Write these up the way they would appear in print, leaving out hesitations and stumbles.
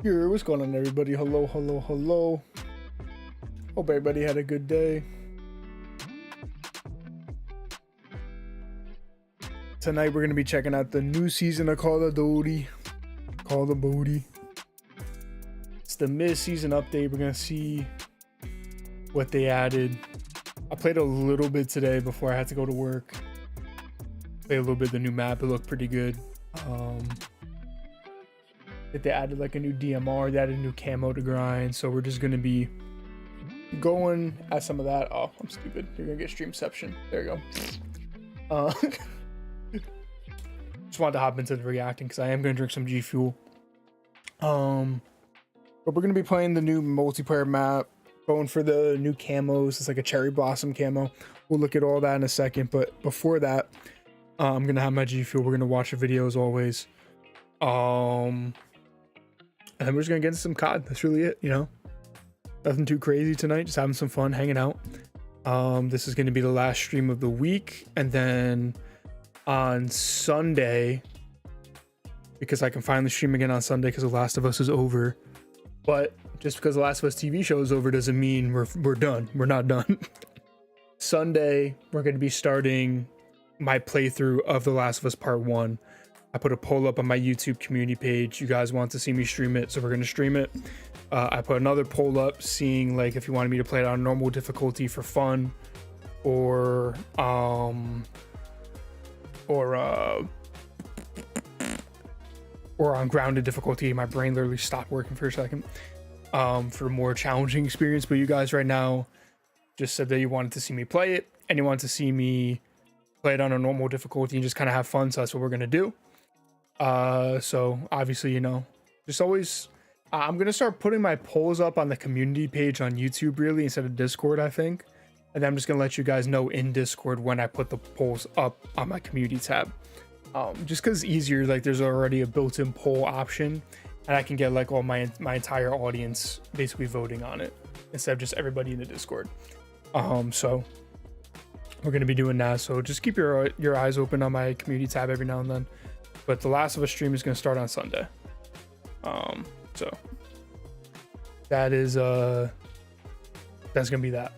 Here, what's going on, everybody? Hello, hello, hello. Hope everybody had a good day. Tonight, we're going to be checking out the new season of Call of Duty. Call of Duty. It's the mid-season update. We're going to see what they added. I played a little bit today before I had to go to work. Played a little bit of the new map. It looked pretty good. They added like a new DMR, they added a new camo to grind, so we're just gonna be going at some of that. Oh, I'm stupid. You're gonna get streamception. There you go. Just wanted to hop into the reacting because I am gonna drink some G Fuel. But we're gonna be playing the new multiplayer map, going for the new camos. It's like a cherry blossom camo. We'll look at all that in a second, but before that, I'm gonna have my G Fuel. We're gonna watch a video as always. And we're just gonna get into some COD. That's really it, you know. Nothing too crazy tonight, just having some fun, hanging out. This is gonna be the last stream of the week, and then on Sunday, because I can finally stream again on Sunday because The Last of Us is over. But just because The Last of Us TV show is over doesn't mean we're done. We're not done. Sunday, we're gonna be starting my playthrough of The Last of Us Part 1. I put a poll up on my YouTube community page. You guys want to see me stream it, so we're going to stream it. I put another poll up seeing like if you wanted me to play it on normal difficulty for fun or on grounded difficulty. My brain literally stopped working for a second for a more challenging experience. But you guys right now just said that you wanted to see me play it and you wanted to see me play it on a normal difficulty and just kind of have fun. So that's what we're going to do. So obviously, you know, just always, I'm going to start putting my polls up on the community page on YouTube really instead of Discord, I think. And then I'm just going to let you guys know in Discord when I put the polls up on my community tab. Just cause it's easier, like there's already a built-in poll option and I can get like all my entire audience basically voting on it instead of just everybody in the Discord. So we're going to be doing that. So just keep your eyes open on my community tab every now and then. But The Last of Us stream is going to start on Sunday. So that is that's going to be that.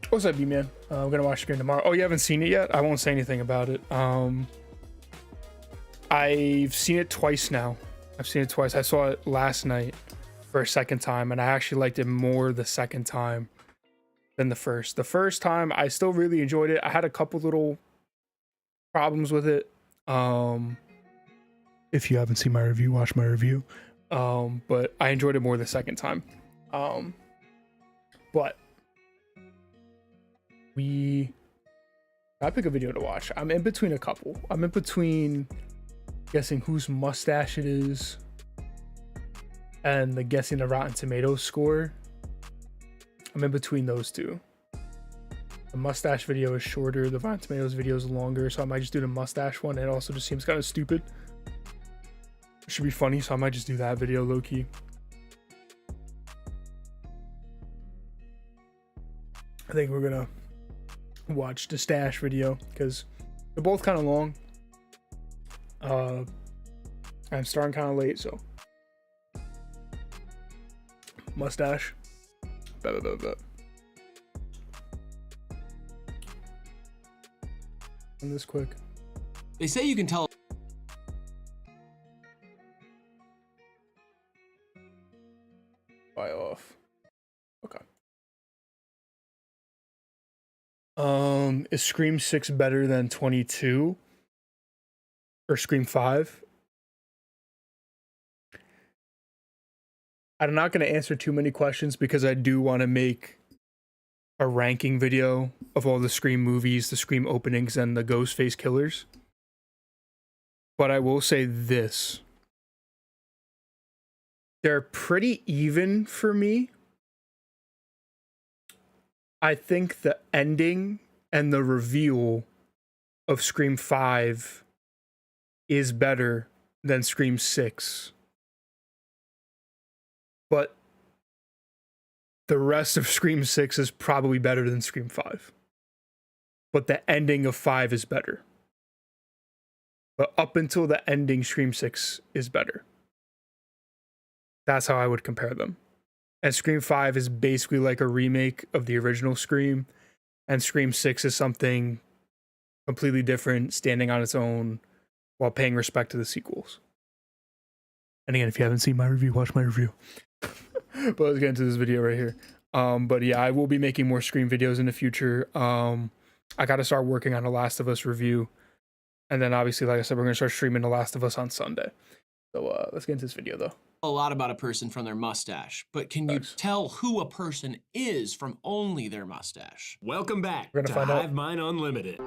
What's up, B-Man? I'm going to watch the stream tomorrow. Oh, you haven't seen it yet? I won't say anything about it. I've seen it twice now. I've seen it twice. I saw it last night for a second time, and I actually liked it more the second time than the first. The first time, I still really enjoyed it. I had a couple little problems with it. If you haven't seen my review, watch my review. But I enjoyed it more the second time. But I pick a video to watch. I'm in between a couple. I'm in between guessing whose mustache it is and the guessing the Rotten Tomatoes score. I'm in between those two. The mustache video is shorter, the Rotten Tomatoes video is longer, so I might just do the mustache one. It also just seems kind of stupid. It should be funny, so I might just do that video low-key. I think we're gonna watch the stash video because they're both kind of long. I'm starting kind of late, so mustache. And this quick. They say you can tell. Buy off. Okay. Is Scream 6 better than 22? Or Scream 5? I'm not going to answer too many questions because I do want to make a ranking video of all the Scream movies, the Scream openings, and the Ghostface killers. But I will say this. They're pretty even for me. I think the ending and the reveal of Scream 5 is better than Scream 6. But the rest of Scream 6 is probably better than Scream 5. But the ending of 5 is better. But up until the ending, Scream 6 is better. That's how I would compare them. And Scream 5 is basically like a remake of the original Scream, and Scream 6 is something completely different, standing on its own while paying respect to the sequels. And again, if you haven't seen my review, watch my review. But let's get into this video right here. But yeah, I will be making more Scream videos in the future. I got to start working on a Last of Us review. And then obviously, like I said, we're going to start streaming The Last of Us on Sunday. So let's get into this video though. A lot about a person from their mustache, but can you tell who a person is from only their mustache? Welcome back We're to gonna find Hive Mind Unlimited.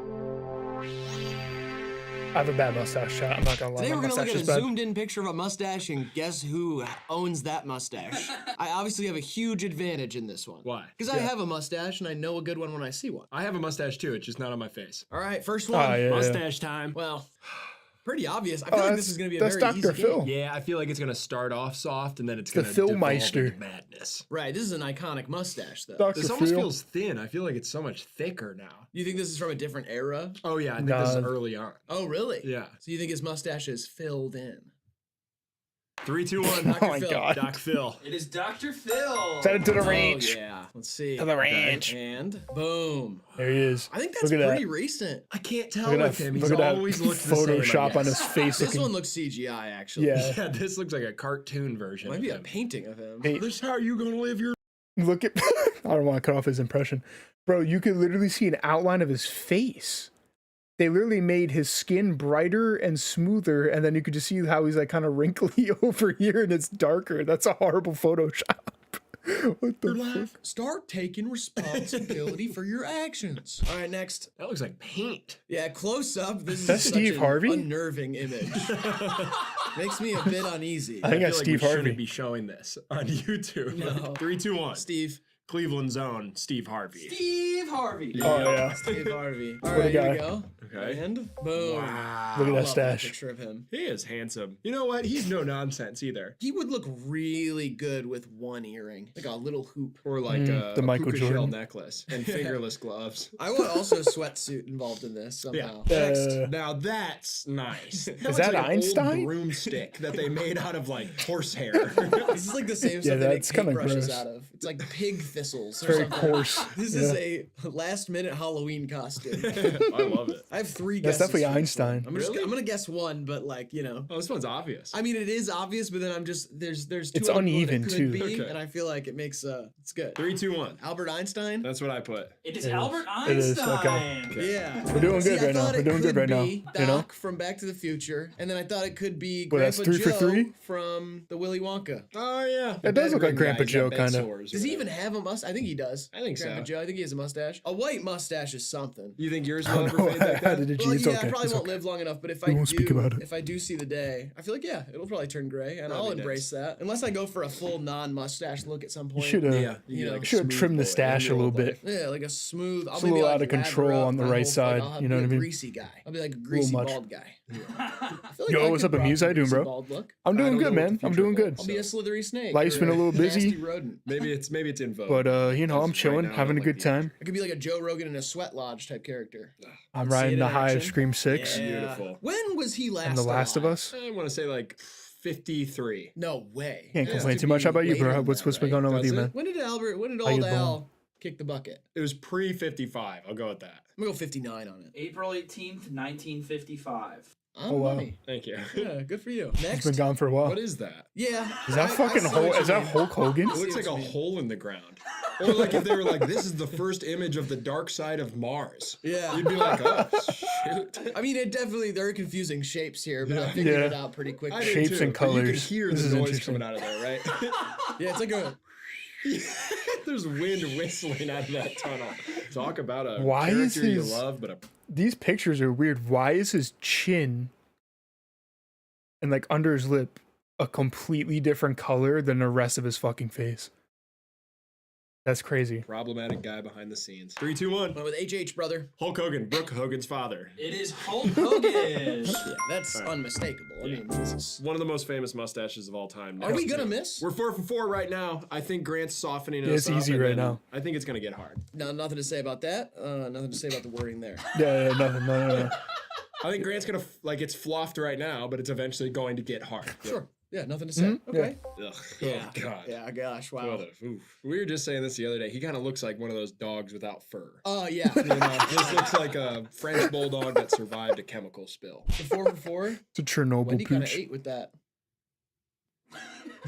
I have a bad mustache shot. I'm not gonna lie. Today we're My gonna look mustache at a is bad. zoomed-in picture of a mustache and guess who owns that mustache. I obviously have a huge advantage in this one. Why? Because I have a mustache and I know a good one when I see one. I have a mustache too, it's just not on my face. All right, first one. Yeah, Mustache time. Well, pretty obvious. I feel like this is gonna be a that's very Dr. easy Phil. game. Yeah, I feel like it's gonna start off soft and then it's The gonna Phil devolve Meister. into madness. Right, this is an iconic mustache though. Dr. This almost Phil. feels thin. I feel like it's so much thicker now. You think this is from a different era? Oh yeah, I think this is Nah. early on. Oh, really? Yeah. So you think his mustache is filled in? 3, 2, 1. Oh Dr. my Phil. god. Doc Phil. It is Dr. Phil. Send it to the Oh, range. yeah. Let's see. To the range. And boom. There he is. I think that's Look at pretty that. recent. I can't tell Look at with that, him. look He's at that always looked the same. I Photoshop on guess. his face. This looking- one looks CGI, actually. Yeah. Yeah, this looks like a cartoon version. Might of be a him. painting of him. Hey. This is how you gonna live your Look at. I don't want to cut off his impression, bro. You could literally see an outline of his face. They literally made his skin brighter and smoother, and then you could just see how he's like kind of wrinkly over here, and it's darker. That's a horrible Photoshop. What the fuck? Start taking responsibility for your actions. All right, next. That looks like paint. Yeah, close up. This That's is such Steve an Harvey? unnerving image. Makes me a bit uneasy. I think feel that's like Steve we Harvey. shouldn't be showing this on YouTube. No. 3, 2, 1. Steve. Cleveland's own Steve Harvey. Steve Harvey. Oh yeah. Steve Harvey. All What a right, here we guy. go. Okay. And boom. Wow. Look at that Love stash. picture of him. He is handsome. You know what? He's no nonsense either. He would look really good with one earring, like a little hoop. Or like the a Michael puka shell Jordan. necklace and fingerless gloves. I want also a sweatsuit involved in this somehow. Yeah. Uh, Now that's nice. That looks that like an Einstein? old broomstick that they made out of like horsehair. This is like the same stuff they make that's kinda paintbrushes gross. out of. It's like pig thistles or very something. course. This is a last-minute Halloween costume. I love it. I have 3 That's guesses. definitely for this Einstein. one. Really? I'm gonna guess one, but like, you know. Oh, this one's obvious. I mean, it is obvious, but then I'm just there's two It's other people that uneven, it could too. be, Okay. and I feel like it makes it's good. 3, 2, 1. Albert Einstein. That's what I put. It is It is. Albert It is, okay. Einstein. Yeah. We're doing good I right now. thought We're it doing good could right now. be You know? Doc from Back to the Future, and then I thought it could be Well, that's Grandpa 3 for Joe 3? from the Willy Wonka. Oh yeah. It does look like Bedroom Grandpa guy, he's got Joe, bed kinda. sores or Does he whatever. even have a mustache? I think he does. I think so. Grandpa Joe. I think he has a mustache. A white mustache is something. You think yours Oh will ever no, fade like I that? did it. Well, It's yeah, okay. I probably It's won't okay. live long enough, but if We I won't speak about it. if I do see the day, I feel like yeah, it'll probably turn gray, and That'd I'll be embrace that. Unless I go for a full non-mustache look at some You point. should Yeah. You know, like a should smooth trim the boy stash a in your little old bit. life. Yeah, like a smooth. I'll It's a maybe little like out of control lather up on the my right whole- side, I'll you know be what I a mean? greasy guy. I'll be like a greasy much. bald guy. I feel Yo, I what's could up, rock Amuse? a How you doing, greasy bro? bald look. I'm I doing don't good, know what man. the I'm future doing good. holds, I'll be a slithery snake. Life's or been a little busy. nasty rodent. Maybe it's in vogue. But you know, I'm Right chilling, now, I having a don't good like the time. I could be like a Joe Rogan in a sweat lodge type character. I'm See it riding in the high of action? Scream 6 Yeah. Beautiful. When was he last and The Last of alive? Us. I want to say like 53. No way. Can't It has complain to too much. be How about you, later bro? than What's that, been right? going on with Does you, it? man? When did How you old doing? Al kick the bucket? It was pre 55. I'll go with that. I'm gonna go 59 on it. April 18th, 1955. Oh, wow. money. Thank you. Yeah, good for you. He's Next. been gone for a while. What is that? Yeah. Is that I fucking see Hulk? what you Is that mean. Hulk Hogan? It looks like a what you mean. hole in the ground. Or like if they were like, this is the first image of the dark side of Mars. Yeah. You'd be like, oh, shoot. I mean, it definitely, there are confusing shapes here, but I Yeah. figured Yeah. it out pretty quickly. I did Shapes too, and but You colors. can hear This is the noise interesting. coming out of there, right? Yeah, it's like a. There's wind whistling out of that tunnel. Talk about a Why is character you his- love, but a These pictures are weird. Why is his chin and like under his lip a completely different color than the rest of his fucking face? That's crazy. problematic guy behind the scenes. 3, 2, 1. Went with HH, brother. Hulk Hogan, Brooke Hogan's father. It is Hulk Hogan. Yeah, that's unmistakable. I mean, this is. One of the most famous mustaches of all time. Are we gonna miss? We're 4 for 4 right now. I think Grant's softening Yeah, us it's up, easy and right then now. I think it's gonna get hard. No, nothing to say about that. Nothing to say about the wording there. Yeah, nothing. No. I think Grant's gonna like it's fluffed right now, but it's eventually going to get hard. Sure. Yeah, nothing to say. Okay. Ugh. Yeah. Oh God. Yeah, gosh, wow. What a, oof. We were just saying this the other day. He kind of looks like one of those dogs without fur. Oh, yeah. You know, just looks like a French bulldog that survived a chemical spill. The 4 for 4. It's a Chernobyl Wendy kind of pooch. ate with that.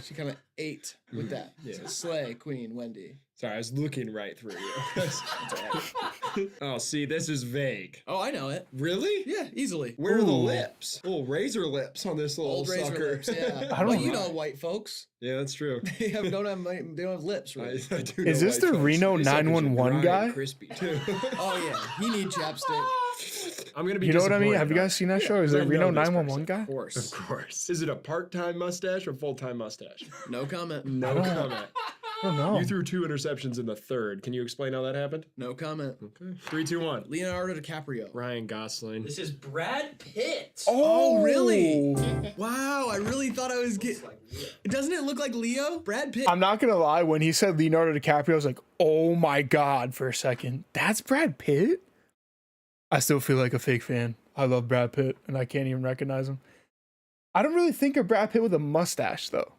She kind of ate with that. Yeah. So slay, Queen Wendy. Sorry, I was looking right through you. That's all right. Oh, see, this is vague. Oh, I know it. Really? Yeah, easily. Where are the Ooh. lips? Little razor lips on this little Old razor sucker. lips, yeah. I don't Well, know. you know white folks. Yeah, that's true. They don't have lips, I, really. I do Is know this white the folks. Reno These suckers are 911 dry and guy? Crispy too. Oh, yeah. He need chapstick. I'm gonna be. You know what I mean? Have you disappointed. guys seen that show? Is I it Reno know this 911 person. guy? Of course. Of course. Is it a part-time mustache or full-time mustache? No comment. No don't- comment. I don't know. You threw 2 interceptions in the third. Can you explain how that happened? No comment. Okay. 3, 2, 1. Leonardo DiCaprio. Ryan Gosling. This is Brad Pitt. Oh, really? Wow, I really thought I was getting... Like, yeah. Doesn't it look like Leo? Brad Pitt. I'm not gonna lie. When he said Leonardo DiCaprio, I was like, "Oh my god!" For a second, that's Brad Pitt. I still feel like a fake fan. I love Brad Pitt, and I can't even recognize him. I don't really think of Brad Pitt with a mustache, though.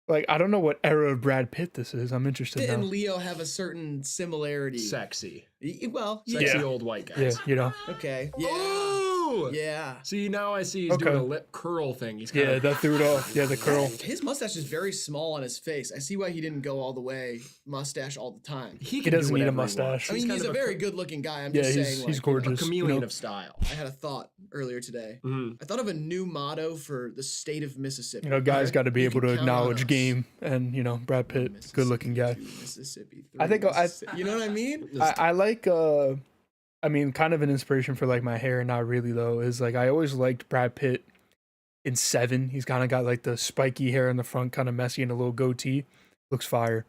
Like, I don't know what era of Brad Pitt this is. I'm interested Pitt and now. Leo have a certain similarity. Sexy. Well, yeah. Sexy Yeah. old white Yeah, guys. you know. Okay. Yeah. Ooh! Yeah. See, now I see he's Okay. doing a lip curl thing. He's kind Yeah, of... that threw it off. Yeah, the curl. His mustache is very small on his face. I see why he didn't go all the way mustache all the time. He He doesn't need a mustache. I mean, he's kind a of very good-looking guy. I'm Yeah, just he's saying, like, he's you know, gorgeous. a you chameleon know. of style. I had a thought earlier today. Mhm. I thought of a new motto for the state of Mississippi. You know, guys Okay? got to be You able can to count on acknowledge us. game, and you know, Brad Pitt, good looking guy. Mississippi. I think You know what I mean? I like I mean, kind of an inspiration for like my hair, not really though, is like I always liked Brad Pitt in Seven. He's kind of got like the spiky hair in the front, kind of messy, and a little goatee. Looks fire.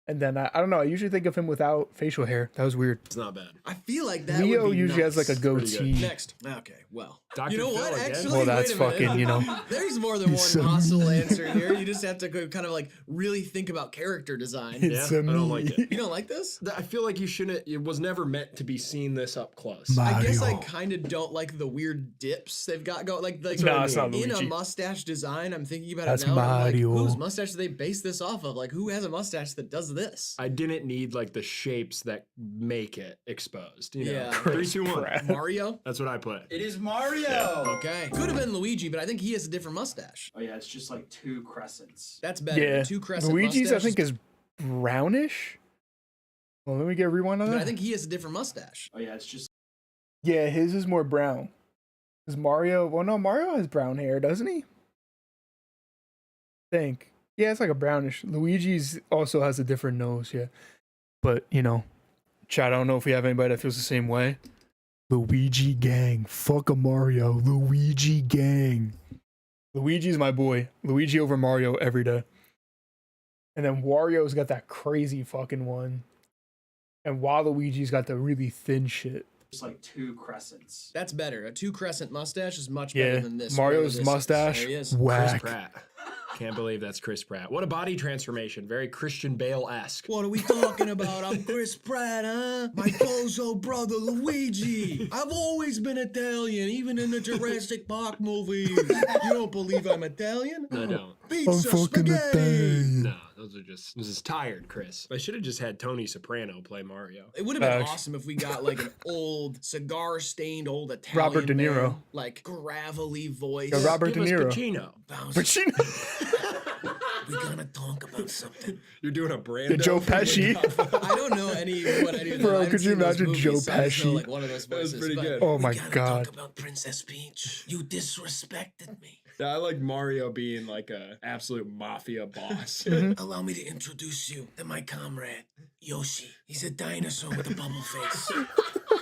And then I don't know. I usually think of him without facial hair. That was weird. It's not bad. I feel like that Leo would be usually has nice. like a Pretty good. goatee. Next. Okay, well. Dr. You know what? Phil again? Actually, Well, that's wait a minute. fucking, you know. There's more than one It's a possible me. answer here. You just have to go kind of like really think about character design. It's Yeah, a I don't me. like it. You don't like this? I feel like you shouldn't. It was never meant to be seen this up close. I guess I Mario. kind of don't like the weird dips they've got going. Like No, it's not in a Luigi. mustache design, I'm thinking about That's it now. and I'm like, Mario. whose mustache do they base this off of? Like, who has a mustache that does this? I didn't need like the shapes that make it exposed. You know? Yeah. 3, 2, 1. Crap. Mario? That's what I put. It is Mario. Okay. Could have been Luigi, but I think he has a different mustache. Oh yeah, it's just like 2 crescents. That's better. Yeah. The two crescent Luigi's I mustache think is brownish. Well, let me get a rewind on But that. I think he has a different mustache. Oh yeah, it's just Yeah, his is more brown. Is Mario? Well, no, Mario has brown hair, doesn't he? Think. Yeah, it's like a brownish. Luigi's also has a different nose. Yeah, but you know, Chad. I don't know if we have anybody that feels the same way. Luigi gang, fuck a Mario. Luigi gang. Luigi's my boy. Luigi over Mario every day. And then Wario's got that crazy fucking one. And Waluigi's got the really thin shit. like 2 crescents. That's better. A two crescent mustache is much Yeah, better than this. Mario's whatever this is. mustache, There he is. Chris whack. Pratt. Can't believe that's Chris Pratt. What a body transformation. Very Christian Bale-esque. What are we talking about? I'm Chris Pratt, huh? My bozo brother Luigi. I've always been Italian, even in the Jurassic Park movies. You don't believe I'm Italian? I don't. Pizza, I'm fucking spaghetti. Italian. No, those are just. This is tired, Chris. I should have just had Tony Soprano play Mario. It would have been Facts. awesome if we got like an old cigar-stained old Italian Robert De Niro. man, like gravelly voice. Yeah, Robert Give De us Niro. Pacino. But you We're gonna talk about something. You're doing a Brando. Joe Pesci. I don't know what any of them. Bro, I haven't could you seen those imagine Joe movies, so I just know, Pesci? like one of those That was voices, pretty but good. Oh my we gotta god. Talk about Princess Peach. You disrespected me. Yeah, I like Mario being like a absolute mafia boss. Allow me to introduce you to my comrade, Yoshi. He's a dinosaur with a bubble face.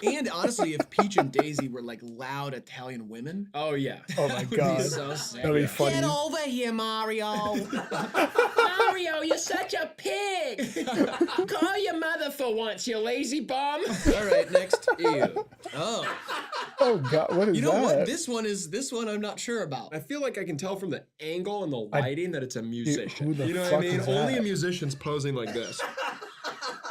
And honestly, if Peach and Daisy were like loud Italian women, Oh yeah. Oh my that would god. be so sick. That'd be funny. Get over here, Mario. Mario, you're such a pig! Call your mother for once, you lazy bum! All right, next. Ew. Oh, Oh god, what is you know that? what? This one I'm not sure about. I feel like I can tell from the angle and the lighting that it's a musician. who the You know what I fuck mean? is Only that? a musician's posing like this.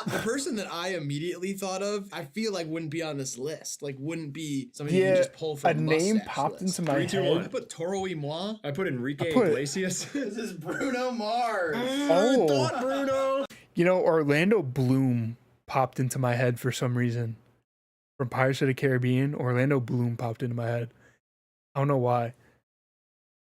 The person that I immediately thought of, I feel like wouldn't be on this list. Like, wouldn't be somebody you Yeah, can just pull from a name mustache popped list. into my 3, 2, head. 1. I put Toro y Moi. I put Enrique I put- Iglesias. This is Bruno Mars. Oh. I thought Bruno. You know, Orlando Bloom popped into my head for some reason. From Pirates of the Caribbean, Orlando Bloom popped into my head. I don't know why.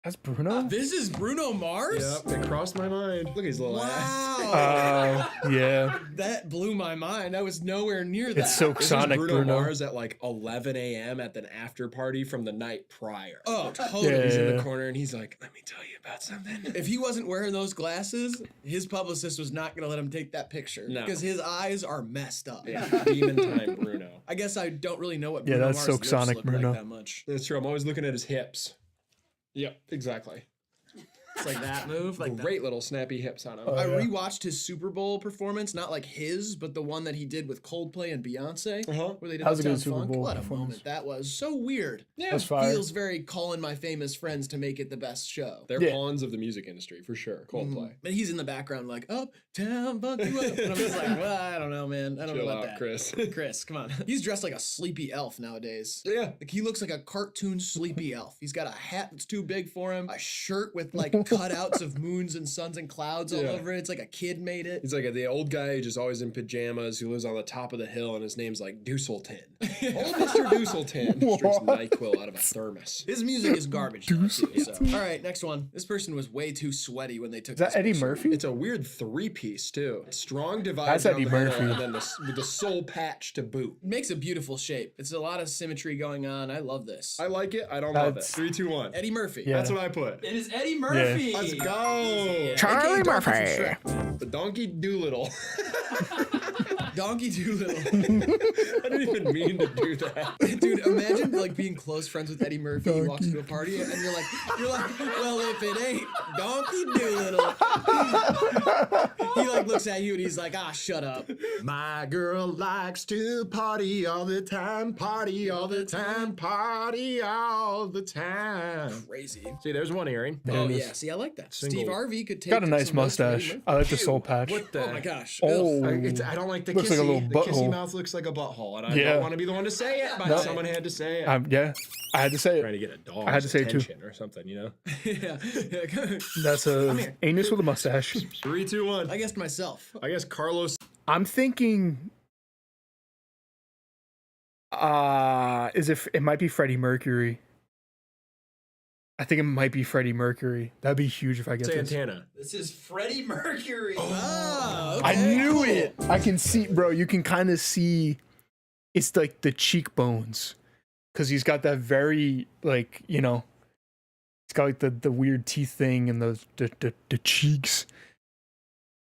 That's Bruno? This is Bruno Mars? Yep, it crossed my mind. Look at his little ass. Wow. Yeah. That blew my mind. I was nowhere near that. It's Silk This Sonic is Bruno, Bruno. Mars at like 11 a.m. at an after party from the night prior. Oh, totally. He's in Yeah. the corner and he's like, let me tell you about something. If he wasn't wearing those glasses, his publicist was not going to let him take that picture. No. Because his eyes are messed up. Yeah, demon time Bruno. I guess I don't really know what Yeah, Bruno that's Mars Silk lips Sonic look Bruno. like that much. That's true. I'm always looking at his hips. Yep, exactly. It's like that move. Like that. Great little snappy hips on him. Oh, I yeah. rewatched his Super Bowl performance, not like his, but the one that he did with Coldplay and Beyonce, Uh-huh. where they did That was a Uptown good Super Funk. Bowl What a performance. moment that was! So weird. Yeah, That's fire. Feels very calling my famous friends to make it the best show. they're Yeah. pawns of the music industry for sure. Coldplay. But he's in the background like Uptown Funk you up, and I'm just like, well, I don't know, man. I don't Chill know about out, that. Chris. Chris, come on. He's dressed like a sleepy elf nowadays. Yeah. Like he looks like a cartoon sleepy elf. He's got a hat that's too big for him, a shirt with like cutouts of moons and suns and clouds all Yeah. over it. It's like a kid made it. He's like the old guy who's just always in pajamas who lives on the top of the hill and his name's like Deucelton. Old Mr. Deucelton drinks NyQuil out of a thermos. His music is garbage. though, too, so. All right, next one. This person was way too sweaty when they took Is that this Eddie picture. Murphy? It's a weird three-piece too. Strong divide That's down Eddie the middle Murphy. and then with the soul patch to boot. Makes a beautiful shape. It's a lot of symmetry going on. I love this. I like it. I don't love it. That's- 3, 2, 1. Eddie Murphy. Yeah. That's what I put. It is Eddie Murphy. Let's go. Charlie AKA Donkey from Murphy. Shrek. The Donkey Doolittle. Donkey Doolittle. I didn't even mean to do that. Dude, imagine like being close friends with Eddie Murphy. He walks into a party and you're like, well, if it ain't Donkey Doolittle. He like looks at you and he's like, shut up. My girl likes to party all the time, party all the time, party all the time. Crazy. See, there's one earring. Oh it is. yeah, see, I like that. Single. Steve Harvey could take Got a nice some notes from Eddie mustache. Murphy. I like the soul patch. What the? Oh my gosh. Oh. Ugh. I don't like the Looks kissy. like a little the kissy butthole. mouth looks like a butthole, and I Yeah. don't want to be the one to say it, but No. someone had to say it. Yeah, I had to say Trying it. to get a dog. I had to say it too. or something, you know. Yeah. That's a anus with a mustache. 3, 2, 1. I guessed myself. I guess Carlos. I'm thinking, it might be Freddie Mercury. I think it might be Freddie Mercury. That'd be huge if I get this. Santana. This is Freddie Mercury. Oh, I okay, knew cool. it. I can see, bro. You can kind of see. It's like the cheekbones, because he's got that very like he's got like the weird teeth thing and the cheeks.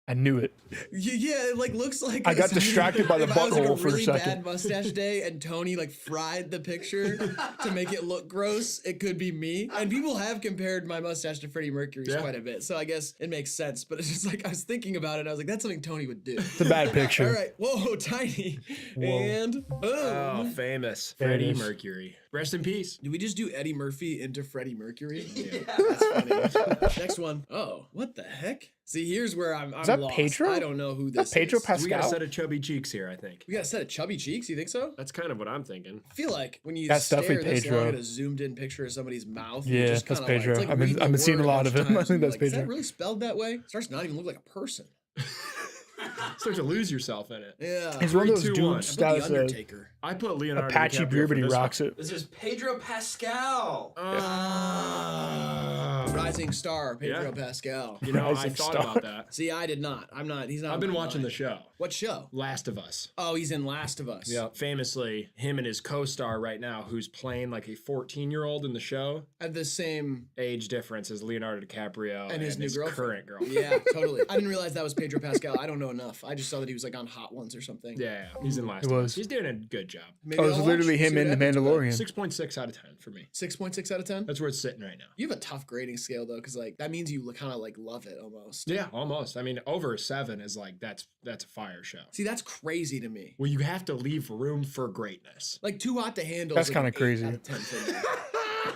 I knew it. Yeah, it like looks like I got distracted by the if I was, like, butthole for a really second. bad mustache day and Tony like fried the picture to make it look gross. It could be me. And people have compared my mustache to Freddie Mercury's Yeah. quite a bit, so I guess it makes sense. But it's just like I was thinking about it. I was like, that's something Tony would do. It's a bad picture. All right, whoa, tiny, and boom. Oh, famous. Freddie Famous. Mercury. Rest in peace. Did we just do Eddie Murphy into Freddie Mercury? Yeah. That's funny. Next one. Oh, what the heck? See, here's where I'm that lost. Pedro? I don't know who this Pedro is. Pascal? We got a set of chubby cheeks here, I think. We got a set of chubby cheeks. You think so? That's kind of what I'm thinking. I feel like when you That's stare definitely this Pedro. long at a zoomed in picture of somebody's mouth, Yeah, you just that's kinda like, Pedro. it's like I've been- reading I've the been seeing a word lot bunch of him. times I think and you're that's like, Is that Pedro. really spelled that way? It starts to not even look like a person. Start to lose yourself in it. Yeah. He's one of those 3, 2, 1. dudes But that the was Undertaker. I put Leonardo Apache DiCaprio beer, but for he this rocks it. This is Pedro Pascal. Rising star, Pedro Yeah. Pascal. You know, I Rising thought star. about that. See, I did not. I'm not. He's not. I've on been my watching the mind. show. What show? Last of Us. Oh, he's in Last of Us. Yeah. Famously, him and his co-star right now, who's playing like a 14-year-old in the show, At the same. age difference as Leonardo DiCaprio And his new girlfriend. current girlfriend. Yeah, totally. I didn't realize that was Pedro Pascal. I don't know enough. I just saw that he was like on Hot Ones or something. Yeah, he's in Last He of Us. was. He's doing a good job. Maybe Oh, it I'll was watch, literally see him what in The happens with it. Mandalorian. 6.6 out of 10 for me. 6.6 out of 10. That's where it's sitting right now. You have a tough grading scale though, because like that means you kind of like love it almost. Yeah, almost. I mean, over a 7 is like that's a fire show. See, that's crazy to me. Well, you have to leave room for greatness. Like Too Hot to Handle. That's is like kinda an 8 crazy. out of 10 for me.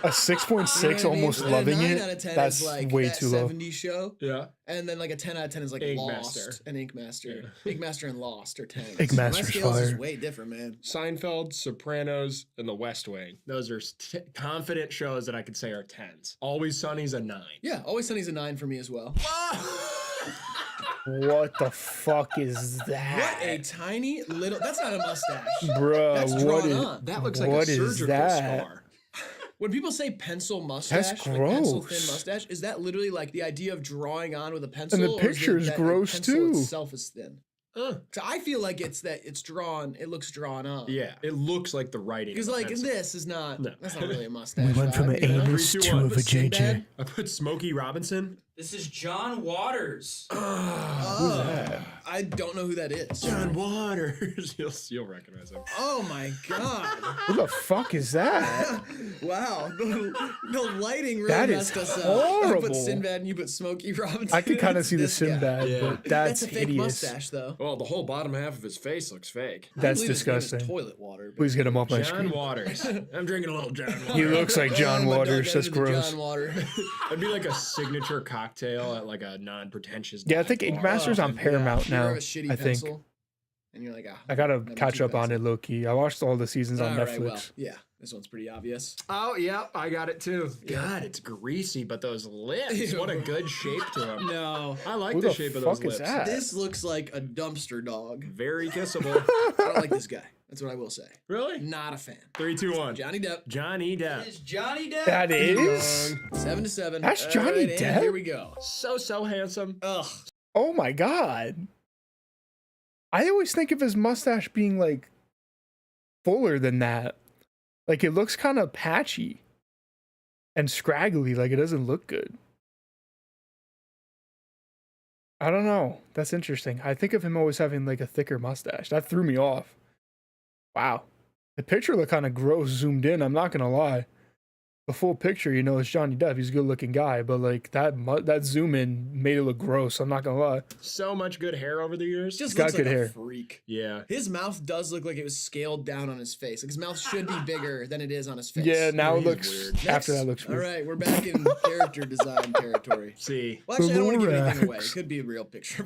A 6.6, You know what I mean? almost And a loving 9 it. out of 10 That's is like way that too low. 70s show. Yeah. And then like a 10 out of 10 is like Ink Lost Master. and Ink Master. Ink Master and Lost are 10s. Ink My Master's scales is fire. way different, man. Seinfeld, Sopranos, and The West Wing. Those are confident shows that I could say are 10s. Always Sunny's a 9. Yeah, Always Sunny's a 9 for me as well. What the fuck is What that? a tiny little. That's not a mustache. Bruh, That's what drawn is on. That looks like What a is surgical that? scar. When people say pencil mustache, That's like pencil gross. thin mustache, is that literally like the idea of drawing on with a pencil? or is it picture is that the gross, pencil too. Itself is thin. So I feel like it's that it's drawn. It looks drawn on. Yeah, it looks like the writing. Because of a like pencil. this is not. No. That's not really a mustache. We went from vibe, an you know? anus 3, 2, to 1. a Put Sinbad. vajayjay. I put Smokey Robinson. This is John Waters. Oh, I don't know who that is. John Waters. You'll recognize him. Oh my god! Who the fuck is that? Wow, the lighting really That is messed us up. I horrible. put Sinbad and you put Smokey Robinson. I can kind of It's see the this guy. Sinbad, Yeah. but that's a fake hideous. mustache, though. Well, the whole bottom half of his face looks fake. I That's believe his name is disgusting. Toilet water. but- Please get him off my John screen. Waters. I'm drinking a little John Waters. He looks like John I'm a Waters. dog That's under the gross. John Water. That'd be like a signature cocktail at like a non-pretentious. Yeah, I dive think Ink bar. Master's on Paramount You now. have a shitty I think pencil, and you're like, ah. I gotta I'm catch too up on fancy. it, low key. I watched all the seasons on All Netflix. right, well, yeah, this one's pretty obvious. Oh, yeah, I got it too. God, it's greasy, but those lips. What a good shape to them. No, I like Who the the shape of those fuck is lips. that? this looks like a dumpster dog. Very kissable. I don't like this guy. That's what I will say. Really? Not a fan. 3, 2, 1. Johnny Depp. Johnny This Depp. is Johnny Depp. That is? 7-7. That's All Johnny right, and Depp? Here we go. So handsome. Ugh. Oh my god. I always think of his mustache being like fuller than that. Like it looks kind of patchy and scraggly, like it doesn't look good. I don't know. That's interesting. I think of him always having like a thicker mustache. That threw me off. Wow. The picture looked kind of gross zoomed in, I'm not gonna lie. The full picture, you know, is Johnny Depp. He's a good looking guy, but like that zoom in made it look gross. I'm not gonna lie. So much good hair over the years. Just got looks good like hair. a freak. Yeah. His mouth does look like it was scaled down on his face. Like his mouth should be bigger than it is on his face. Yeah, now it he's looks weird. Next. after that looks All weird. right, we're back in character design territory. See, Well, actually, I don't want to give anything away. Lorax. It could be a real picture.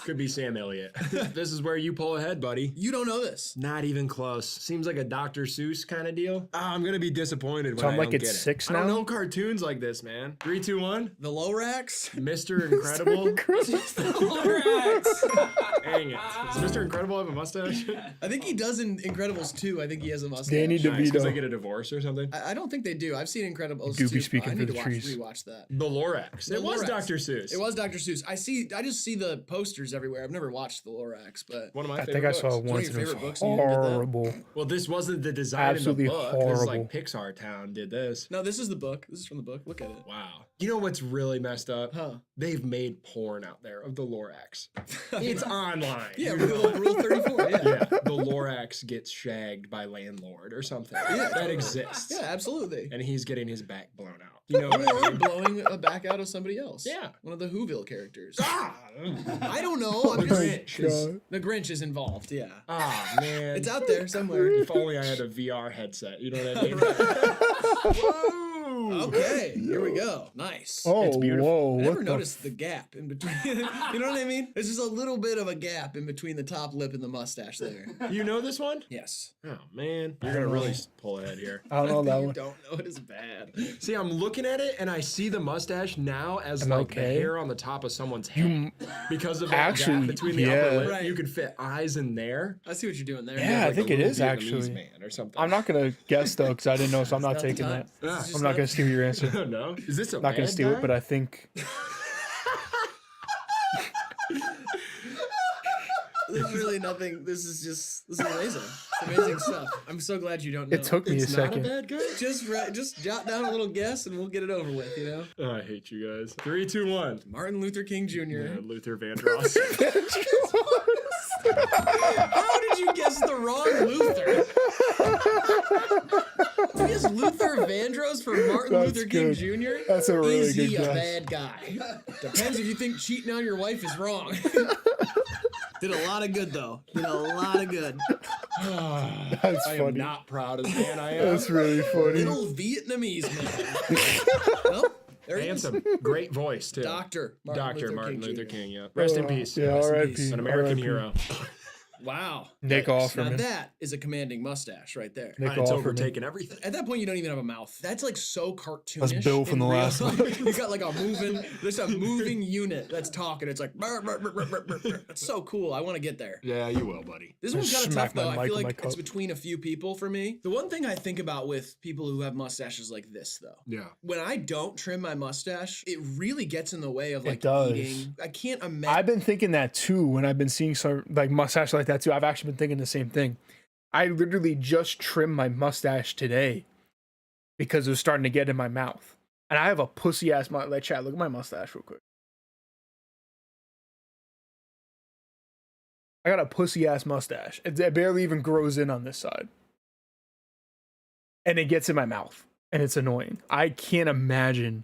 could be Sam Elliott. This is where you pull ahead, buddy. You don't know this. Not even close. Seems like a Dr. Seuss kind of deal. I'm gonna be disappointed when So I'm I like don't it's get 6 it. I don't now? know cartoons like this, man. 3, 2, 1. The Lorax? Mr. Incredible. Lorax. Dang it. Does Mr. Incredible have a mustache? I think he does in Incredibles 2. I think he has a mustache. Danny Nice, 'cause DeVito. they get a divorce or something. I don't think they do. I've seen Incredibles You do 2. be speaking I for need the to trees. rewatch that. The Lorax. The It was Lorax. Dr. Seuss. It was Dr. Seuss. I just see the posters everywhere. I've never watched the Lorax, but One of my I favorite think I saw books. it once your and it was favorite books and you didn't get that? horrible. Well, this wasn't the design Absolutely in the book. This is like horrible. Pixar Town did this. no, this is the book. This is from the book. Look at it. Wow. You know what's really messed up? Huh. They've made porn out there of the Lorax. It's online. Yeah, you know? rule 34. Yeah. Yeah, the Lorax gets shagged by landlord or something. Yeah. That exists. Yeah, absolutely. And he's getting his back blown out. You know what I Or mean? blowing a back out of somebody else. Yeah. One of the Whoville characters. Ah, I don't know. I'm the just, Grinch is. God. the Grinch is involved. Yeah. Ah, man. It's out there somewhere. If only I had a VR headset. You know what I mean? Whoa. Okay, here we go. Nice. Oh, It's beautiful. whoa. I What never the noticed the gap in between. You know what I mean? There's just a little bit of a gap in between the top lip and the mustache there. You know this one? Yes. Oh, man. You're going to really pull ahead here. I don't know that you one. don't know it is bad. See, I'm looking at it and I see the mustache now as Am like okay? the hair on the top of someone's head. You Because of that Actually, gap between the yeah. upper lip, Right. you could fit eyes in there. I see what you're doing there. Yeah, I Like think a it little is Vietnamese actually. man or something. I'm not gonna guess though, because I didn't know, so I'm not Not the taking time. that. Yeah. This is I'm not gonna steal your answer. No, is this a I'm not gonna bad steal guy? it, but I think There's really nothing. This is amazing. It's amazing stuff. I'm so glad you don't know. it took me a It's not a second. bad guy. Just jot down a little guess and we'll get it over with. You know, Oh, I hate you guys. 3, 2, 1. Martin Luther King Jr. Yeah, Luther Vandross. How did you guess the wrong Luther? You guessed Luther Vandross for Martin That's Luther good. King Jr. That's a really Is good he a guess. bad guy? Depends if you think cheating on your wife is wrong. Did a lot of good though. Did a lot of good. That's I am funny. not proud of the man I am. That's really funny. Little Vietnamese man. Well, there he is. Handsome, great voice too. Doctor Martin Luther King. Yeah. Rest in peace. Yeah, Rest in R.I.P. peace. An American R.I.P. hero. Wow. Nick Now Offerman. that is a commanding mustache right there. Nick It's Offerman. overtaken everything. At that point, you don't even have a mouth. That's like so cartoonish. That's Bill from in the real last one. life. You got like there's a moving unit that's talking. It's like, brr, brr, brr, brr, brr, brr. It's so cool. I want to get there. Yeah, you will, buddy. This one's kind of Smack tough though. my I mic feel with like my it's cup. between a few people for me. The one thing I think about with people who have mustaches like this though, Yeah. when I don't trim my mustache, it really gets in the way of like does. eating. I can't I've imagine. been thinking that too when I've been seeing some like mustache like that too. I've actually been thinking the same thing. I literally just trimmed my mustache today because it was starting to get in my mouth. And I have a pussy ass mustache. Like, chat, look at my mustache real quick. I got a pussy ass mustache. It barely even grows in on this side. And it gets in my mouth. And it's annoying. I can't imagine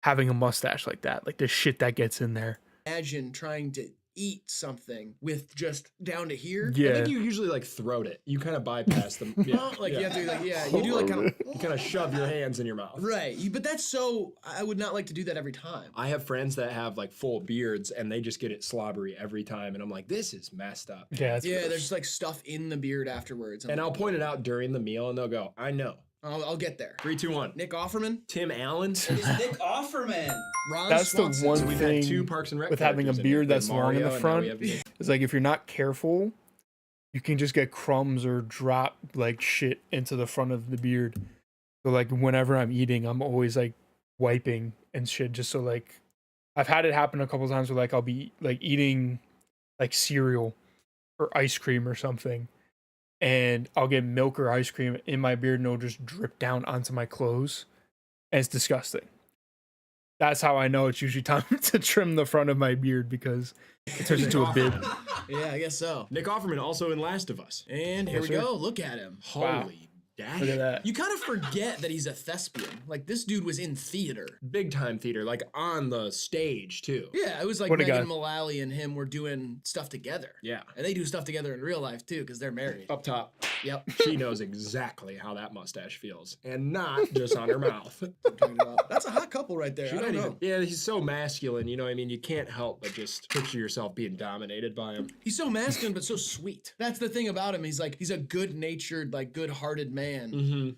having a mustache like that. Like the shit that gets in there. Imagine trying to eat something with just down to here. Yeah. I think you usually like throat it. You kind of bypass them. Yeah. Like you have to like you do like kind of You kind of shove your hands in your mouth. right. But that's so I would not like to do that every time. I have friends that have like full beards and they just get it slobbery every time. And I'm like, this is messed up. Yeah, it's Yeah, there's just like stuff in the beard afterwards. I'm And I'll like, point it out during the meal and they'll go, I know. I'll get there. 3, 2, 1. Nick Offerman, Tim Allen. It's Nick Offerman. Ron That's the Swanson. one So we've had 2 thing Parks and Rec with having a characters in beard here. We that's have long in Mario, the and now front. we have Nick. It's like if you're not careful, you can just get crumbs or drop like shit into the front of the beard. So like whenever I'm eating, I'm always like wiping and shit just so like I've had it happen a couple times where like I'll be like eating like cereal or ice cream or something and I'll get milk or ice cream in my beard and it'll just drip down onto my clothes. And it's disgusting. That's how I know it's usually time to trim the front of my beard because it turns into a bib. Yeah, I guess so. Nick Offerman also in Last of Us. And here Yes, we sir. go. Look at him. Wow. Holy Look at dang. that. You kind of forget that he's a thespian. Like this dude was in theater. Big time theater, like on the stage too. Yeah, it was like What a Megan guy. Mullally and him were doing stuff together. Yeah. And they do stuff together in real life too, because they're married. Up top. Yep. She knows exactly how that mustache feels. And not just on her mouth. That's a hot couple right there. I don't know. Yeah, he's so masculine, you know what I mean? You can't help but just picture yourself being dominated by him. He's so masculine but so sweet. That's the thing about him. He's a good-natured, like good-hearted man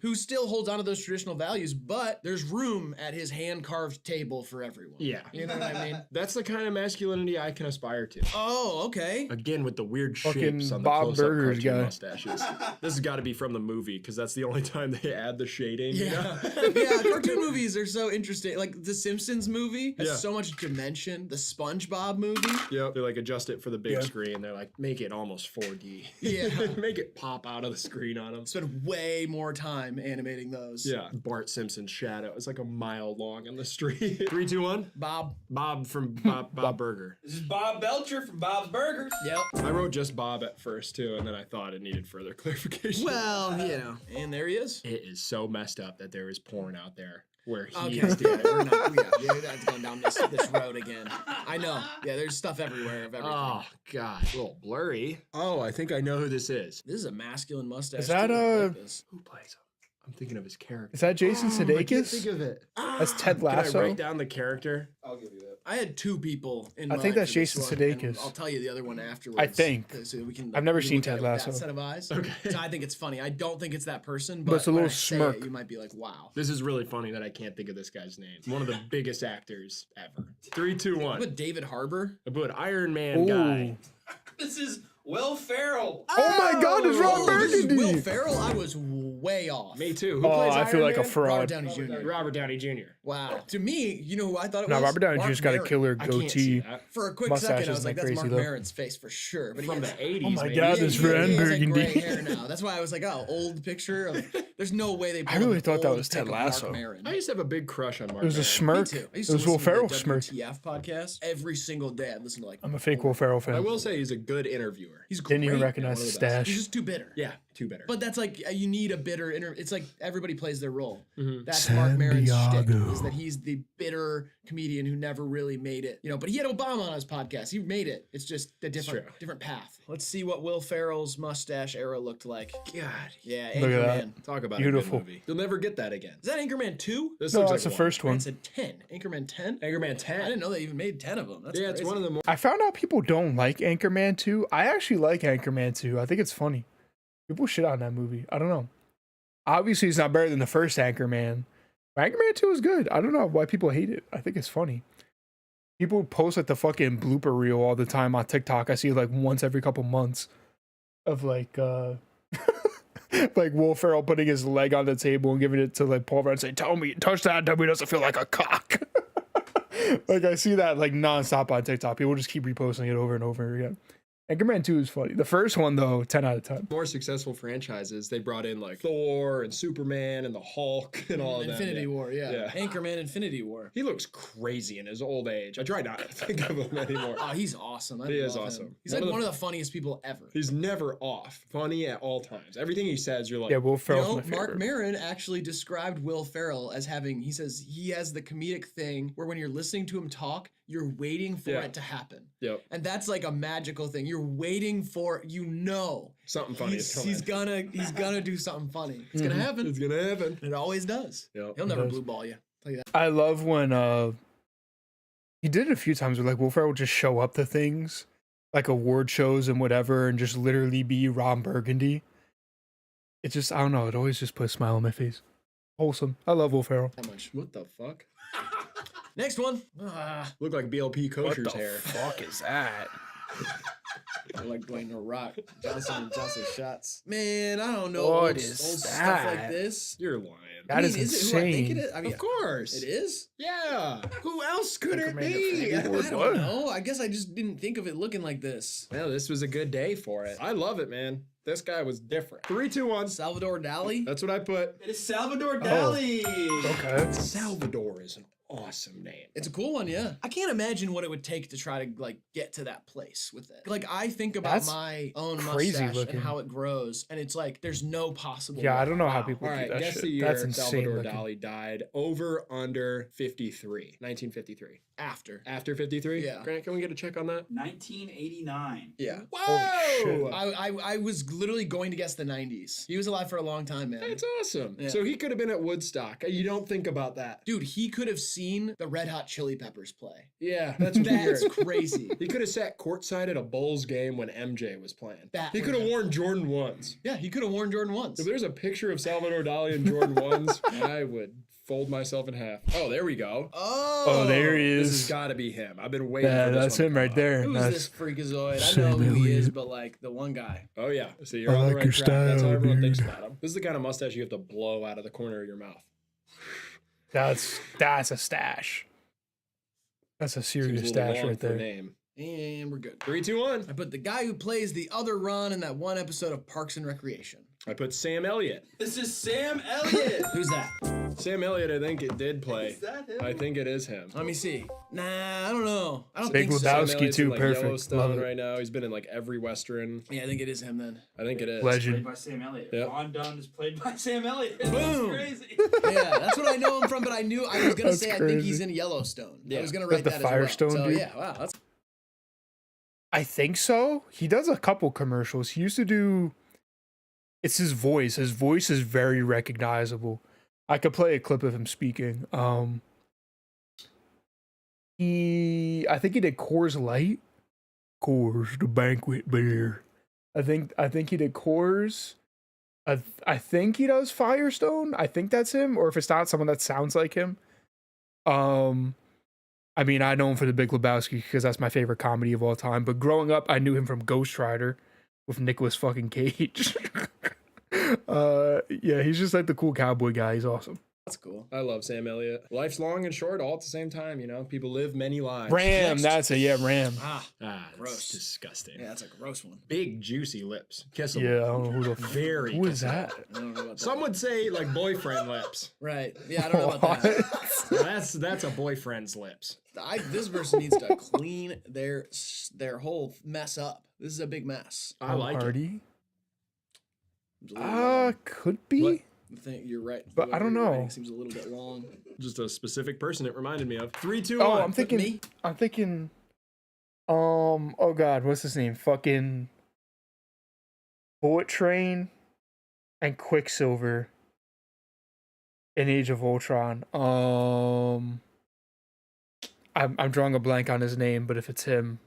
who still holds on to those traditional values, but there's room at his hand-carved table for everyone. Yeah. You know what I mean? That's the kind of masculinity I can aspire to. Oh, okay. Again, with the weird Fucking shapes on the Bob close-up Burgers cartoon guy. mustaches. This has got to be from the movie because that's the only time they add the shading. you know? Yeah. Yeah, cartoon movies are so interesting. Like the Simpsons movie has Yeah. so much dimension. The SpongeBob movie. Yep. They like adjust it for the big Yeah. screen. They're like, make it almost 4D. Yeah. Make it pop out of the screen on them. Spend way more time animating those. Yeah. Bart Simpson's shadow is like a mile long on the street. 3, 2, 1. Bob. Bob from Bob Burger. This is Bob Belcher from Bob's Burgers. Yep. I wrote just Bob at first too, and then I thought it needed further clarification. Well, you know. And there he is. It is so messed up that there is porn out there where he Okay, is yeah, dead. we're not going down this road again. I know. Yeah, there's stuff everywhere of everything. Oh god, a little blurry. Oh, I think I know who this is. This is a masculine mustache. Is that, too. I like this. Who plays him? I'm thinking of his character. Is that Jason I can't Sudeikis? think of it. That's Ted Can I Lasso. write down the character? I'll give you that. I had two people in I mind think that's for this Jason one, and Sudeikis. I'll tell you the other one afterwards. I think. So we can, I've never we can seen look at Ted it with Lasso. that set of eyes. Okay. So I think it's funny. I don't think it's that person, But but it's a when little I say smirk. it, you might be like, wow. This is really funny that I can't think of this guy's name. One of the biggest actors ever. 3, 2, 1. But David Harbour? But Iron Man guy. Ooh. This is Will Ferrell. Oh my God, it's Ron this is Burgundy. Will Ferrell? I was way off. Me too. Who Oh, plays I feel Iron like a Man? fraud. Robert Downey Jr. Robert Downey Jr. Wow. To me, you know who I thought it No, was? Robert Downey Mark Jr.'s got a Maron. killer I can't see goatee. that. For a quick Mustache second, I was isn't like, that that's crazy, Mark though. Maron's face for sure. But he From the has- 80s. Oh my maybe. God, this he has, Ron like, Burgundy. gray hair now. That's why I was like, oh, old picture of. There's no way they. I really pulled thought that old was Ted pic of Mark Lasso. Maron. I used to have a big crush on Mark It was a Maron. smirk. Me too. I It used to was Will listen to Ferrell the smirk. WTF podcast every single day. I'd listen to like. I'm a fake Will Ferrell fan. I will say he's a good interviewer. He's great. Didn't even man. recognize one his of the best. stash. He's just too bitter. Yeah, too better. But that's like you need a bitter. It's like everybody plays their role. Mhm. That's Mark Maron's shtick, Santiago. is that he's the bitter comedian who never really made it. You know, but he had Obama on his podcast. He made it. It's just a different path. Let's see what Will Ferrell's mustache era looked like. God, yeah, Look at that. Anchorman. Talk about Beautiful. a good movie. You'll never get that again. Is that Anchorman 2? This No, looks that's like the first one. It's a 10. Anchorman 10? Anchorman I 10. didn't know they even made 10 of them. That's Yeah, it's crazy. one of the more. I found out people don't like Anchorman 2. I actually like Anchorman 2. I think it's funny. People shit on that movie. I don't know. Obviously, it's not better than the first Anchorman. But Anchorman 2 is good. I don't know why people hate it. I think it's funny. People post like the fucking blooper reel all the time on TikTok. I see it like once every couple months of like like Will Ferrell putting his leg on the table and giving it to like Paul Rudd and saying, "Tell me, touch that, tell me it doesn't feel like a cock." Like I see that like nonstop on TikTok. People just keep reposting it over and over again. Anchorman 2 is funny. The first one though, 10 out of 10. More successful franchises. They brought in like Thor and Superman and the Hulk and all of that. Infinity War, yeah. Yeah. Anchorman Infinity War. He looks crazy in his old age. I try not to think of him anymore. Oh, he's awesome. I He is love him. awesome. He's like one of the funniest people ever. He's never off. Funny at all times. Everything he says, you're like, Yeah, Will You Ferrell's know, my favorite. Mark Maron actually described Will Ferrell as having, he says he has the comedic thing where when you're listening to him talk, you're waiting for Yeah. it to happen. yep, And that's like a magical thing. You're waiting for, you know, something funny is he's coming. he's gonna do something funny. It's gonna happen. It's gonna happen. It always does. Yep. He'll never does. blue ball you. Tell you that. I love when he did it a few times where like Will Ferrell would just show up to things like award shows and whatever and just literally be Ron Burgundy. It just, I don't know, it always just put a smile on my face. Wholesome. I love Will Ferrell. That much. What the fuck? Next one. Look like BLP Kosher's hair. fuck is that? I like Dwayne The Rock. Johnson and Johnson shots. Man, I don't know. What old, is old stuff that? like this. You're lying. That is it who I think it insane. is? I mean, Of course. it is? Yeah. Who else could it Anchorman be? Infinity I War, don't what? know. I guess I just didn't think of it looking like this. Well, this was a good day for it. I love it, man. This guy was different. 3, 2, 1. Salvador Dali. That's what I put. It is Salvador Oh. Dali. Okay. Salvador is an awesome name. It's a cool one, yeah. I can't imagine what it would take to try to like get to that place with it. Like I think about That's my own crazy mustache looking. and how it grows, and it's like there's no possible. Yeah, I way. don't know how Wow. people All do right, that guess shit. the year That's insane Salvador looking. Dali died. Over, under 53. 1953. After. After 53? Yeah. Grant, can we get a check on that? 1989. Yeah. Whoa! I was literally going to guess the 90s. He was alive for a long time, man. That's awesome. Yeah. So he could have been at Woodstock. You don't think about that. Dude, he could have seen the Red Hot Chili Peppers play. Yeah, that's That's weird. crazy. He could have sat courtside at a Bulls game when MJ was playing. That He could have would've- worn Jordan 1s. Yeah, he could have worn Jordan ones. If there's a picture of Salvador Dali in Jordan 1s, I would fold myself in half. Oh, there we go. Oh, there he This is. has got to be him. I've been waiting Yeah, for this that's one to him come right up. there. Who's That's- this freakazoid? I Same know who he is, Elliot. but like the one guy. Oh, yeah. So you're I on the like right your track. That's how style, everyone dude. thinks about him. This is the kind of mustache you have to blow out of the corner of your mouth. That's a stash. That's a Seems serious a little stash long right for a there. name. And we're good. 3, 2, 1. I put the guy who plays the other Ron in that one episode of Parks and Recreation. I put Sam Elliott. This is Sam Elliott. Who's that? Sam Elliott, I think it did play. Is that him? I think it is him. Let me see. Nah, I don't know. I don't Big think so. Sam Lebowski Elliott's too, in, like, perfect. Yellowstone Love it. right now. He's been in like every Western. Yeah, I think it is him then. I think it is. Played Legend. by Sam Elliott. Yep. Ron Dunn is played by Sam Elliott. Boom. That's crazy. Yeah, that's what I know him from, but I knew I was gonna That's say I think he's crazy. in Yellowstone. I Yeah. was gonna Like write the that Firestone as well. So dude? yeah, wow, that's I think so. He does a couple commercials. He used to do. It's his voice. His voice is very recognizable. I could play a clip of him speaking. I think he did Coors Light. Coors, the banquet beer. I think he did Coors. I think he does Firestone. I think that's him. Or if it's not, someone that sounds like him. I mean, I know him for The Big Lebowski because that's my favorite comedy of all time. But growing up, I knew him from Ghost Rider with Nicolas fucking Cage. Yeah, he's just like the cool cowboy guy. He's awesome. That's cool. I love Sam Elliott. Life's long and short all at the same time, you know? People live many lives. Ram, Next. that's it. Yeah, Ram. Ah, Ah, that's Gross. disgusting. yeah, that's a gross one. Big, juicy lips. Kissable. Yeah, I don't know who the Very who is kissable. that? I don't know about that. Some would say like boyfriend lips. Right. Yeah, I don't know about that. That's a boyfriend's lips. This person needs to clean their whole mess up. This is a big mess. I like it. Hardy. It's a little long. Could be. What? I think you're right. But I don't Whatever you're know. writing seems a little bit long. Just a specific person it reminded me of. 3, 2, Oh, 1. I'm thinking. Me? I'm thinking. Oh God, what's his name? Fucking Bullet Train and Quicksilver in Age of Ultron. I'm drawing a blank on his name, but if it's him,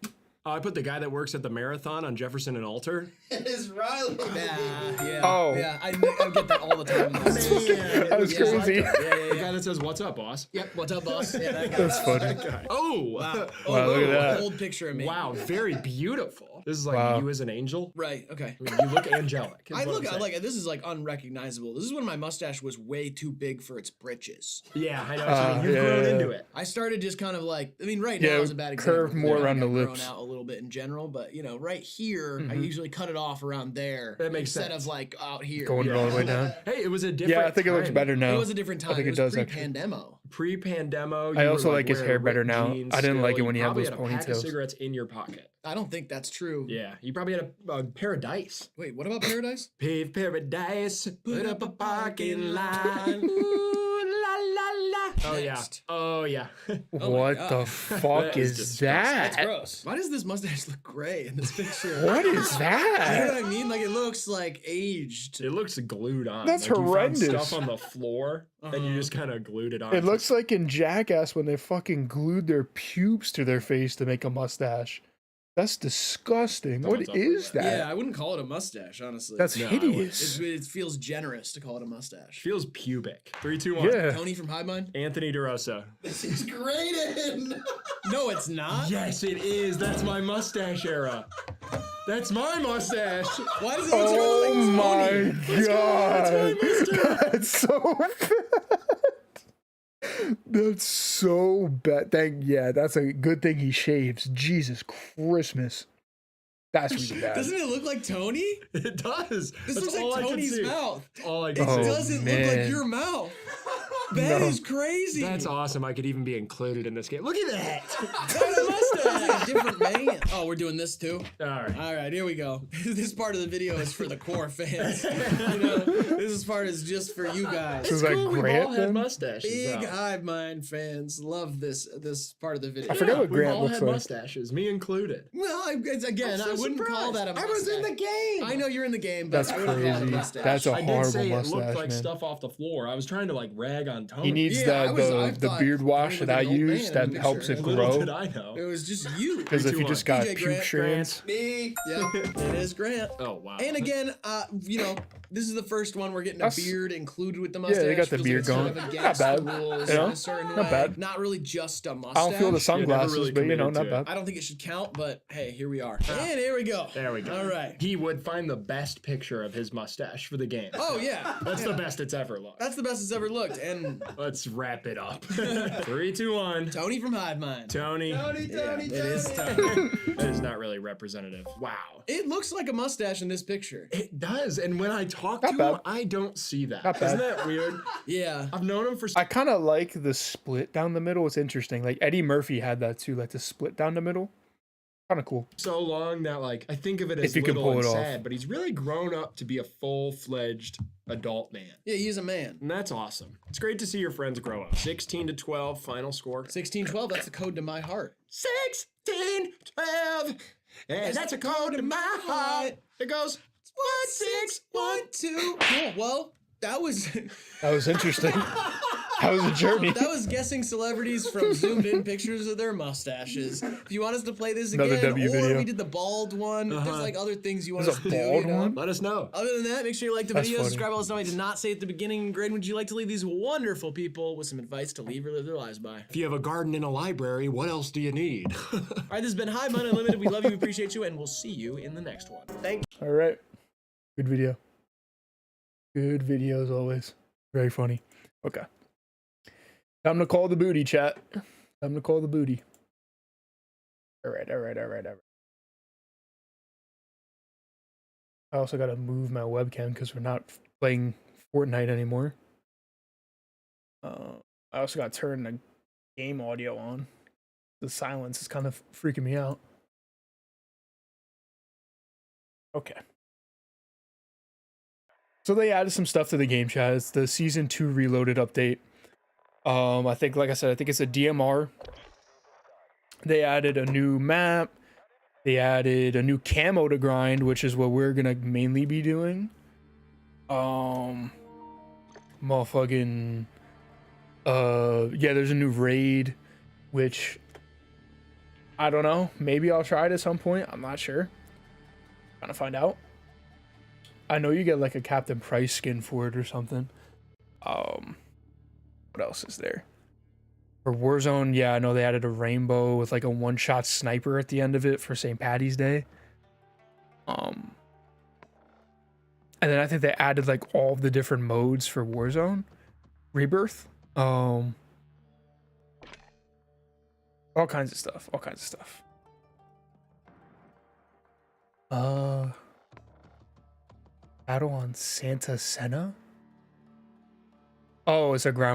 I put the guy that works at the marathon on Jefferson and Alter. It's Riley. Yeah. Oh. Yeah, I get that all the time. that was crazy. The guy that says, "What's up, boss?" Yep, what's up, boss? Yeah, that guy. That's funny. Oh, Wow. Wow, look at that. Old picture of me. wow, very beautiful. This is like Wow. you as an angel. Right. Okay. You look angelic. is I what look I'm saying. like this is like unrecognizable. This is when my mustache was way too big for its britches. Yeah, I know. What you mean. You've yeah, grown yeah. into it. I started just kind of like, I mean, right Yeah, now is a bad example. curved 'cause more I around the got grown lips. out a little bit in general, but you know, right here, I Mhm. usually cut it off around there. That makes instead sense. of like out here. Going all the way down. Hey, it was a different. Yeah, I think it looks time. better now. It was a different time. I think it it was does actually. pre-pandemo. Pre-pandemo. I you also were, like his wearing hair better ripped now. jeans I didn't like it still. when he You had probably those a pack of ponytails. cigarettes in your pocket. I don't think that's true. Yeah, you probably had a pair of dice. Wait, what about Paradise? Pave paradise, put up a parking lot. Ooh, la la la. Oh yeah. Next. Oh yeah. What God. the fuck That is is disgusting. that? That's gross. Why does this mustache look gray in this picture? What is You know what that? I mean? Like it looks like aged. It looks glued on. That's like you found horrendous. stuff on the floor and you Uh-huh. just kind of glued it on. It looks like in Jackass when they fucking glued their pubes to their face to make a mustache. That's disgusting. No What one's up is for that. that? Yeah, I wouldn't call it a mustache, honestly. That's No, I wouldn't. hideous. It feels generous to call it a mustache. feels pubic. 3, 2, 1. Yeah. Tony from Hive Mind? Anthony DeRosa. This is graded. No, it's not. Yes, it is. That's my mustache era. That's my mustache. Why does it look so Oh like my Tony? god. That's so bad. That's so bad. That's a good thing he shaves. Jesus Christmas. That's really bad. Doesn't it look like Tony? It does. This That's looks all I like can Tony's see. mouth. That's all I It can Oh, see. doesn't look like man. your mouth. That No. is crazy. That's awesome. I could even be included in this game. Look at that. That's a mustache. Like a different man. Oh, we're doing this too? All right. All right, here we go. This part of the video is for the core fans. You know, this part is just for you guys. So it's like Cool, we've Grant all had then? mustaches. Big though. Hive Mind fans love this part of the video. I forget what We've Grant all looks had like. mustaches, me included. Well, again, I'm so I wouldn't call surprised. that a I mustache. was in the game. I know you're in the game, but That's I wouldn't call it a crazy. mustache. That's a I did horrible say it mustache, looked like man. stuff off the floor. I was trying to like rag on Tony. He needs Yeah, I the thought beard wash Tony that I looked like an old use man that in the helps picture. it Little did grow. I know. It was just you. Because if you 3, 2, just 1. got DJ pube Grant, strands, Me. Yeah, it is Grant. Oh wow. And again, you know, this is the first one we're getting a That's- beard included with the Yeah, mustache. they got the Feels beard it's sort going. of Not against bad, the rules you know? in a certain Not way. bad. Not really just a mustache. I don't feel the sunglasses, really but you know, committed not to bad. it. I don't think it should count, but hey, here we are. And here we go. There we go. All right. He would find the best picture of his mustache for the game. Oh yeah, That's the best it's ever looked. that's the best it's ever looked. And Let's wrap it up. 3, 2, 1. Tony from Hive Mind. Tony. Yeah, it is Tony. That is not really representative. Wow. It looks like a mustache in this picture. It does, and when I talk Not to bad. him, I don't see that. Not bad. Isn't that weird? Yeah. I've known him for I kind of like the split down the middle. It's interesting. Like Eddie Murphy had that too, like the split down the middle. Kind of cool. so long that like I think of it as If you can little pull and it off. sad, but he's really grown up to be a full-fledged adult man. Yeah, he's a man. And that's awesome. It's great to see your friends grow up. 16 to 12, final score. 1612, that's the code to my heart. 16, 12. And that's a code to my heart. It goes 1, 6, 1, 2. Cool. Well, that was That was interesting. That was a journey. that was guessing celebrities from zoomed in pictures of their mustaches. If you want us to play this Another again, W or video. we did the bald one, there's like other things you want There's us a to do. bald You know? one? Let us know. Other than that, make sure you like the That's video, funny. subscribe. Let us know I did not say at the beginning. Grade, would you like to leave these wonderful people with some advice to leave or live their lives by? If you have a garden and a library, what else do you need? All right, this has been Hive Mind Unlimited. We love you, we appreciate you, and we'll see you in the next one. Thank you. All right. Good video. Good video as always. Very funny. Okay. Time to call the booty, chat. Time to call the booty. All right. I also got to move my webcam because we're not playing Fortnite anymore. I also got to turn the game audio on. The silence is kind of freaking me out. Okay. So they added some stuff to the game chat. It's the season 2 reloaded update. I think, like I said, I think it's a DMR. They added a new map. They added a new camo to grind, which is what we're gonna mainly be doing. Motherfucking yeah, there's a new raid, which I don't know, maybe I'll try it at some point. I'm not sure. Trying to find out. I know you get like a Captain Price skin for it or something. What else is there? For Warzone, yeah, I know they added a rainbow with like a one-shot sniper at the end of it for St. Paddy's Day. And then I think they added like all the different modes for Warzone Rebirth. All kinds of stuff. All kinds of stuff. Battle on Santa Senna? Oh, it's a ground